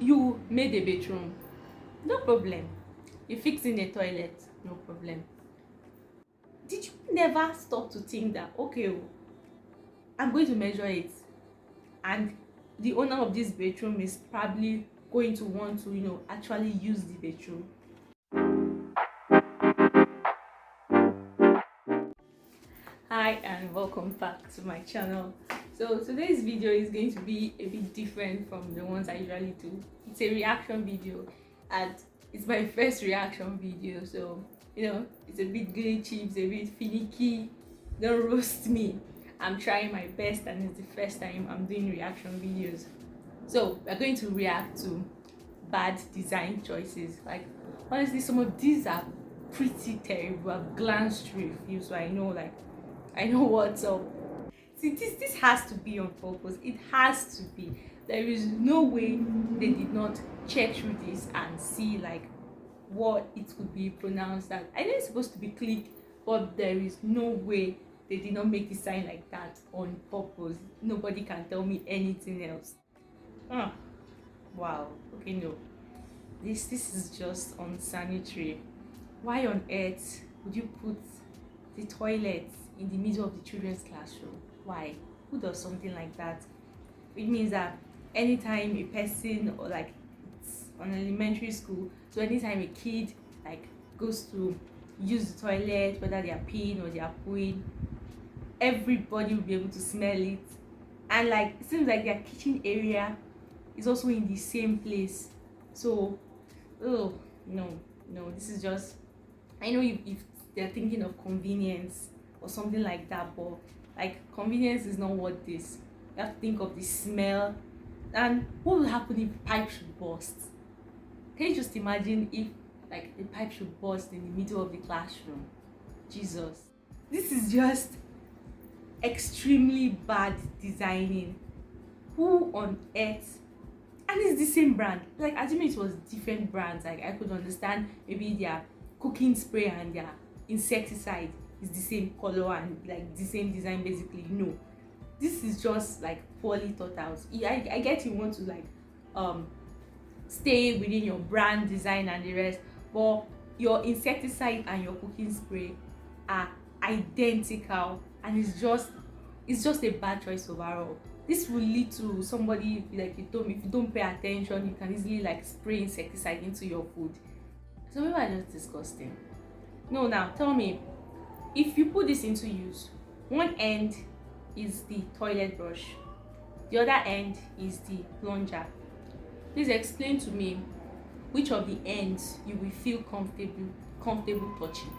You made a bedroom, no problem. You fixed in a toilet, no problem. Did you never stop to think that, okay, I'm going to measure it, and the owner of this bedroom is probably going to want to, actually use the bedroom? Hi and welcome back to my channel. So today's video is going to be a bit different from the ones I usually do. It's a reaction video, and it's my first reaction video, so it's a bit glitchy, it's a bit finicky. Don't roast me. I'm trying my best, and it's the first time I'm doing reaction videos. So we're going to react to bad design choices. Like, honestly, some of these are pretty terrible. I've glanced through a few, so I know what's up. See, this has to be on purpose. It has to be. There is no way they did not check through this and see like what it could be pronounced as. I know it's supposed to be click, but there is no way they did not make the sign like that on purpose. Nobody can tell me anything else. Ah, wow. Okay, no. This is just unsanitary. Why on earth would you put the toilet in the middle of the children's classroom? Why? Who does something like that? It means that anytime a person, or like it's on elementary school, so anytime a kid like goes to use the toilet, whether they are peeing or they are pooing, everybody will be able to smell it. And like it seems like their kitchen area is also in the same place. So, oh no, no, this is just, I know if they're thinking of convenience or something like that, but like convenience is not what this. You have to think of the smell. And what will happen if pipe should burst? Can you just imagine if like the pipe should burst in the middle of the classroom? Jesus, this is just extremely bad designing. Who on earth? And it's the same brand. Like, assuming it was different brands, like I could understand maybe their cooking spray and their insecticide is the same color and like the same design. Basically, no, this is just like poorly thought out. Yeah, I get you want to like um stay within your brand design and the rest, but your insecticide and your cooking spray are identical, and it's just a bad choice overall. This will lead to somebody like if you don't pay attention, you can easily like spray insecticide into your food. So maybe I just disgusting. No, now tell me, if you put this into use, one end is the toilet brush, the other end is the plunger. Please explain to me which of the ends you will feel comfortable touching.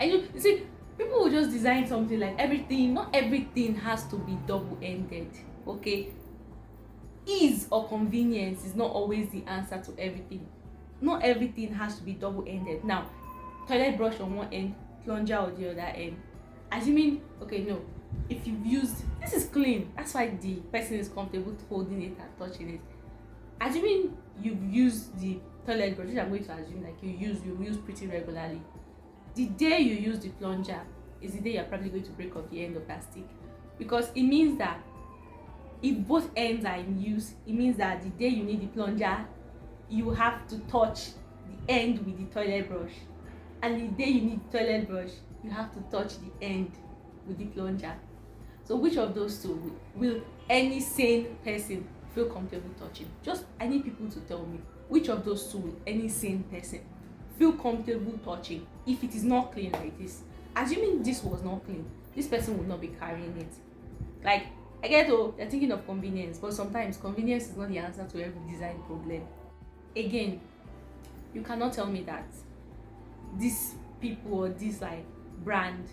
You see, people will just design something like everything. Not everything has to be double-ended. Okay, ease or convenience is not always the answer to everything. Not everything has to be double-ended. Now, toilet brush on one end, plunger on the other end. Assuming, okay, no, if you've used, this is clean, that's why the person is comfortable holding it and touching it. Assuming you've used the toilet brush, which I'm going to assume like you use pretty regularly, the day you use the plunger is the day you're probably going to break off the end of that stick, because it means that if both ends are in use, it means that the day you need the plunger, you have to touch the end with the toilet brush, and the day you need the toilet brush, you have to touch the end with the plunger. So which of those two will any sane person feel comfortable touching? Just, I need people to tell me which of those two will any sane person feel comfortable touching if it is not clean like this. Assuming this was not clean, this person would not be carrying it. Like, I get, oh, they're thinking of convenience, but sometimes convenience is not the answer to every design problem. Again, you cannot tell me that these people or this like brand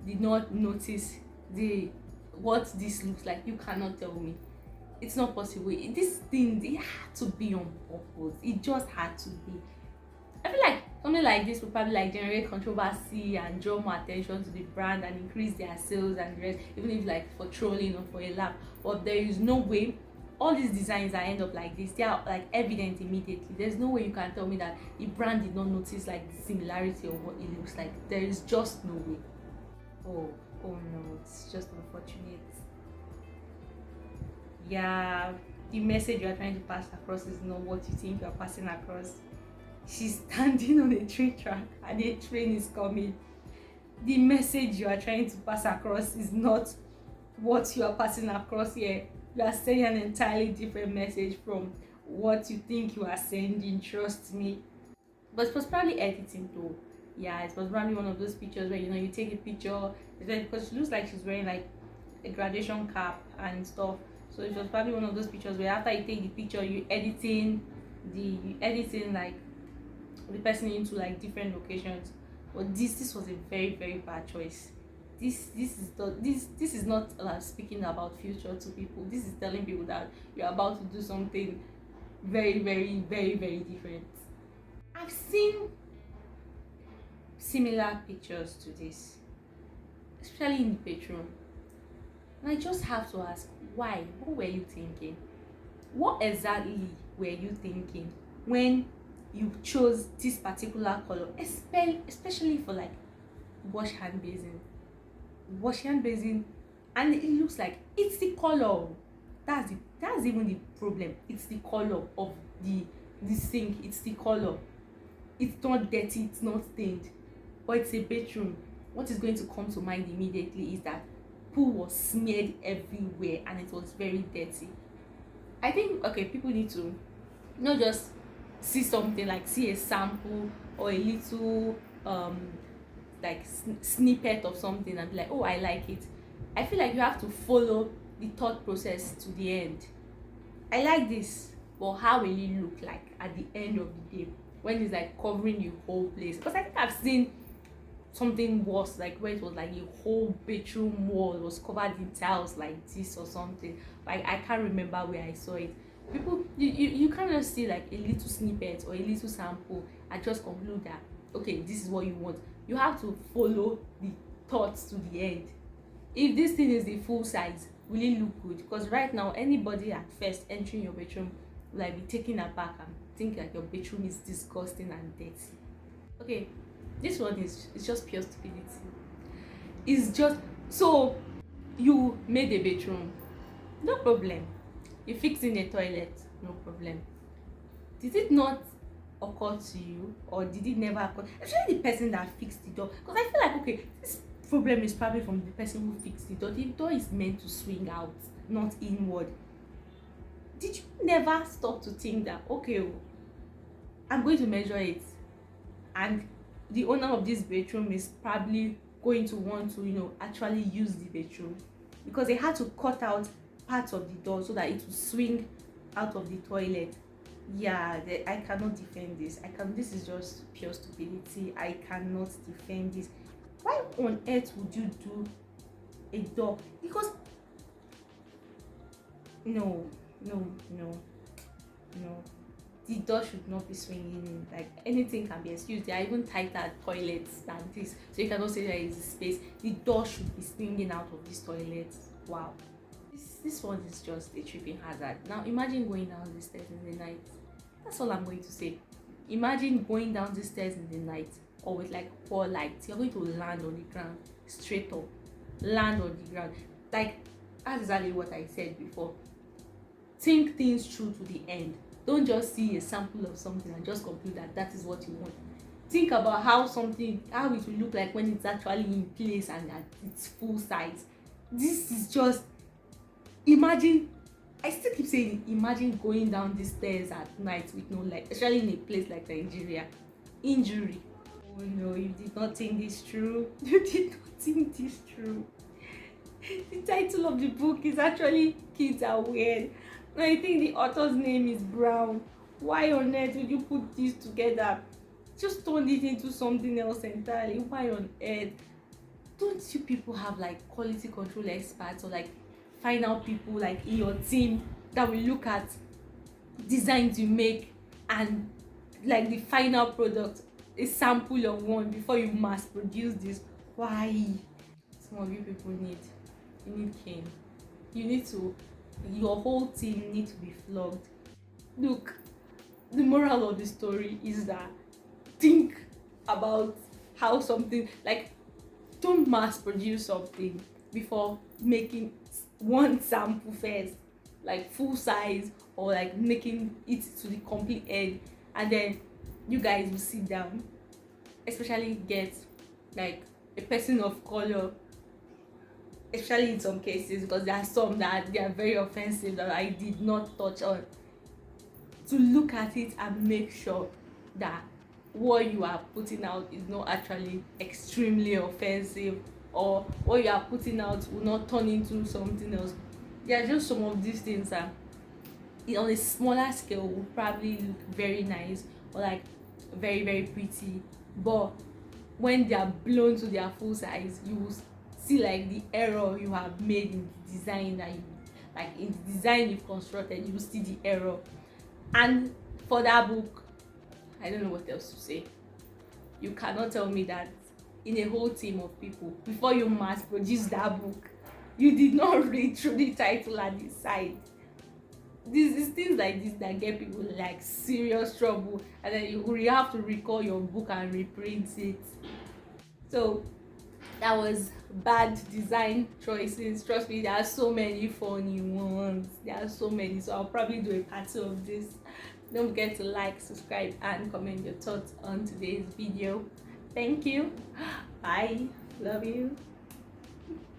did not notice the what this looks like. You cannot tell me. It's not possible. This thing, it had to be on purpose. It just had to be. I feel like something like this would probably like generate controversy and draw more attention to the brand and increase their sales and the rest, even if like for trolling or for a laugh. But there is no way all these designs that end up like this, they are like evident immediately. There's no way you can tell me that the brand did not notice like the similarity of what it looks like. There is just no way. Oh no, it's just unfortunate. Yeah, the message you are trying to pass across is not what you think you are passing across. She's standing on a train track and a train is coming. The message you are trying to pass across is not what you are passing across here. You are sending an entirely different message from what you think you are sending, trust me. But it was probably editing though. Yeah, it was probably one of those pictures where you take a picture because she looks like she's wearing like a graduation cap and stuff. So it was probably one of those pictures where after you take the picture, you editing like the person into like different locations. But this was a very very bad choice. This is not speaking about future to people. This is telling people that you're about to do something very very very very different. I've seen similar pictures to this, especially in the bedroom. And I just have to ask, why? What were you thinking? What exactly were you thinking when you chose this particular color, especially for like wash hand basin? Wash hand basin, and it looks like it's the color. That's even the problem. It's the color of the sink. It's the color. It's not dirty, it's not stained, but it's a bedroom. What is going to come to mind immediately is that poo was smeared everywhere and it was very dirty. I think, okay, people need to not just see something, like see a sample or a little like snippet of something and be like, oh, I like it. I feel like you have to follow the thought process to the end. I like this, but how will it look like at the end of the day when it's like covering the whole place? Because I think I've seen something worse, like where it was like a whole bedroom wall was covered in tiles like this or something. Like I can't remember where I saw it. People, you can't just see like a little snippet or a little sample and just conclude that okay, this is what you want. You have to follow the thoughts to the end. If this thing is the full size, will it look good? Because right now anybody at first entering your bedroom will like be taken aback and think like your bedroom is disgusting and dirty. Okay, this one is, it's just pure stupidity. It's just, so you made a bedroom, no problem. You fixed in a toilet, no problem. Did it not occur to you, or did it never occur, especially the person that fixed the door? Because I feel like, okay, this problem is probably from the person who fixed the door. The door is meant to swing out, not inward. Did you never stop to think that, okay, I'm going to measure it, and the owner of this bedroom is probably going to want to actually use the bedroom, because they had to cut out parts of the door so that it will swing out of the toilet. Yeah, I cannot defend this. This is just pure stupidity. I cannot defend this. Why on earth would you do a door? Because no, the door should not be swinging in. Like, anything can be excused. There are even tighter toilets than this, so you cannot say there is space. The door should be swinging out of this toilet. Wow, this one is just a tripping hazard. Now imagine going down the stairs in the night. That's all I'm going to say. Imagine going down the stairs in the night, or with like poor light. You're going to land on the ground, straight up land on the ground. Like, that's exactly what I said before. Think things through to the end. Don't just see a sample of something and just conclude that that is what you want. Think about how it will look like when it's actually in place and at its full size. This is just, imagine, I still keep saying, imagine going down the stairs at night with no light, especially in a place like Nigeria. Injury. Oh no, you did not think this through. You did not think this through. The title of the book is actually Kids Are Weird. And I think the author's name is Brown. Why on earth would you put this together? Just turn it into something else entirely. Why on earth? Don't you people have like quality control experts or like final people like in your team that will look at designs you make and like the final product, a sample of one, before you mass produce this? Why? Some of you people you need cane. Your whole team needs to be flogged. Look, the moral of the story is that think about how something, like, don't mass produce something before making one sample first. like full size, or like making it to the complete end, and then you guys will sit down, especially get like a person of color, especially in some cases, because there are some that they are very offensive that I did not touch on, to look at it and make sure that what you are putting out is not actually extremely offensive, or what you are putting out will not turn into something else. There are just some of these things that on a smaller scale will probably look very nice, or like very very pretty, but when they are blown to their full size, you will see like the error you have made in the design, that you like in the design you've constructed, you will see the error. And for that book, I don't know what else to say. You cannot tell me that in a whole team of people, before you mass produce that book, you did not read through the title and the side. This is things like this that get people like serious trouble, and then you have to recall your book and reprint it. So that was bad design choices. Trust me, there are so many funny ones. There are so many. So I'll probably do a part two of this. Don't forget to like, subscribe, and comment your thoughts on today's video. Thank you. Bye. Love you.